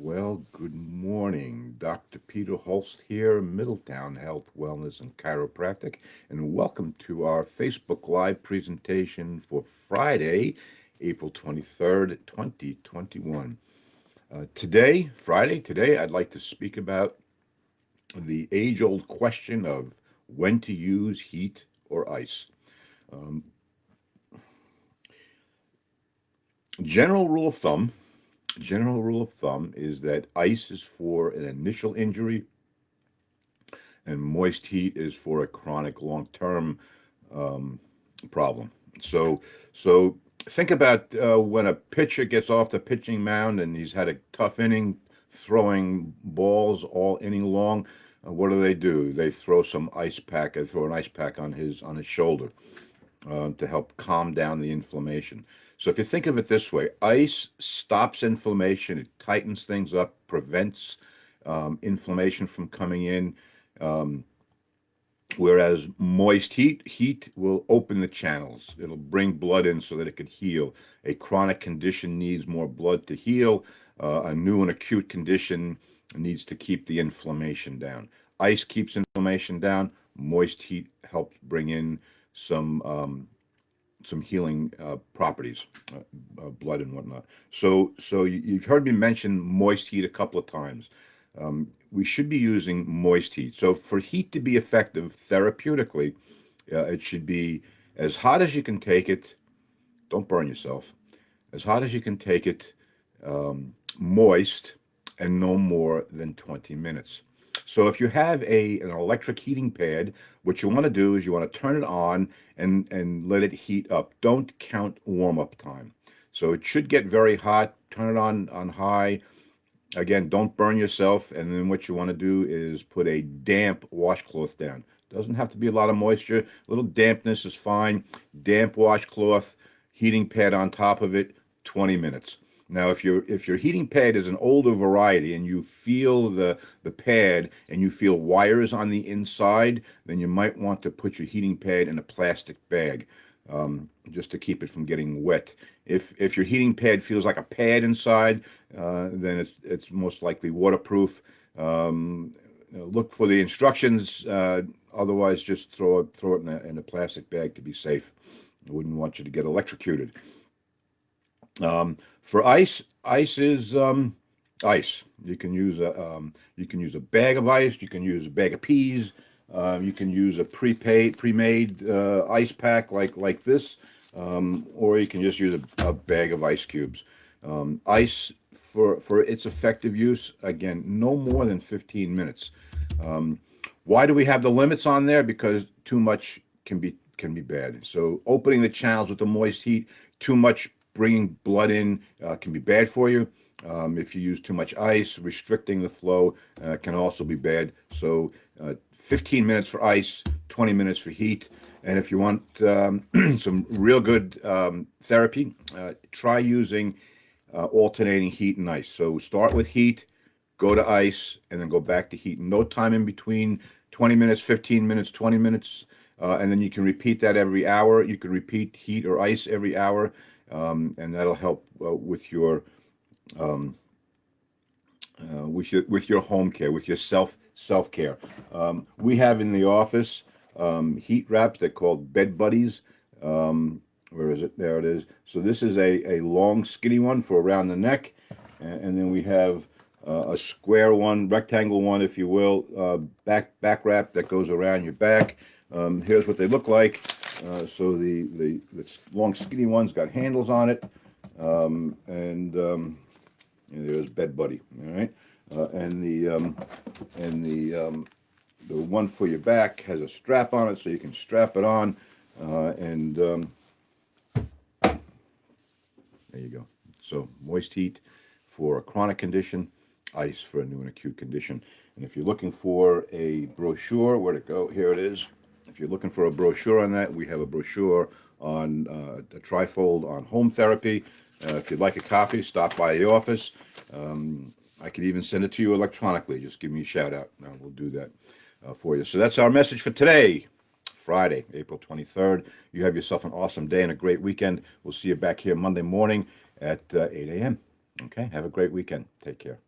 Well, good morning. Dr. Peter Holst here, Middletown Health, Wellness, and Chiropractic, and welcome to our Facebook Live presentation for Friday, April 23rd, 2021. Today, I'd like to speak about the age-old question of when to use heat or ice. Um, general rule of thumb General rule of thumb is that ice is for an initial injury and moist heat is for a chronic long-term um, problem. So, so think about when a pitcher gets off the pitching mound and he's had a tough inning throwing balls all inning long. What do? They throw some ice pack. They throw an ice pack on his shoulder to help calm down the inflammation. So if you think of it this way, ice stops inflammation, it tightens things up, prevents inflammation from coming in. Um, Whereas moist heat will open the channels. It'll bring blood in so that it could heal. A chronic condition needs more blood to heal. A new and acute condition needs to keep the inflammation down. Ice keeps inflammation down. Moist heat helps bring in some healing properties, blood and whatnot. So you've heard me mention moist heat a couple of times. We should be using moist heat. So for heat to be effective therapeutically, it should be as hot as you can take it. Don't burn yourself. As hot as you can take it, moist, and no more than 20 minutes. So if you have an electric heating pad, what you want to do is you want to turn it on and let it heat up. Don't count warm-up time. So it should get very hot. Turn it on high. Again, don't burn yourself. And then what you want to do is put a damp washcloth down. Doesn't have to be a lot of moisture. A little dampness is fine. Damp washcloth, heating pad on top of it, 20 minutes. Now, if your heating pad is an older variety and you feel the pad and you feel wires on the inside, then you might want to put your heating pad in a plastic bag, just to keep it from getting wet. If your heating pad feels like a pad inside, then it's most likely waterproof. Look for the instructions. Otherwise, just throw it in a plastic bag to be safe. I wouldn't want you to get electrocuted. For ice is ice. You can use a bag of ice. You can use a bag of peas. You can use a pre-made ice pack like this, or you can just use a bag of ice cubes. Ice for its effective use, again, no more than 15 minutes. Why do we have the limits on there? Because too much can be bad. So opening the channels with the moist heat, too much bringing blood in can be bad for you. If you use too much ice, restricting the flow can also be bad. So 15 minutes for ice, 20 minutes for heat. And if you want some real good therapy, try using alternating heat and ice. So start with heat, go to ice, and then go back to heat. No time in between, 20 minutes, 15 minutes, 20 minutes. And then you can repeat that every hour. You can repeat heat or ice every hour. And that'll help with your home care, with your self care. We have in the office heat wraps. They're called Bed Buddies. Where is it? There it is. So this is a long, skinny one for around the neck, and then we have a square one, rectangle one, if you will, back wrap that goes around your back. Here's what they look like. So the long, skinny one's got handles on it, and there's Bed Buddy. All right, and the one for your back has a strap on it, so you can strap it on, and there you go. So moist heat for a chronic condition, ice for a new and acute condition. And if you're looking for a brochure, where'd it go? Here it is. If you're looking for a brochure on that, we have a brochure on a trifold on home therapy. If you'd like a copy, stop by the office. I could even send it to you electronically. Just give me a shout out. We'll do that for you. So that's our message for today, Friday, April 23rd. You have yourself an awesome day and a great weekend. We'll see you back here Monday morning at 8 a.m. Okay, have a great weekend. Take care.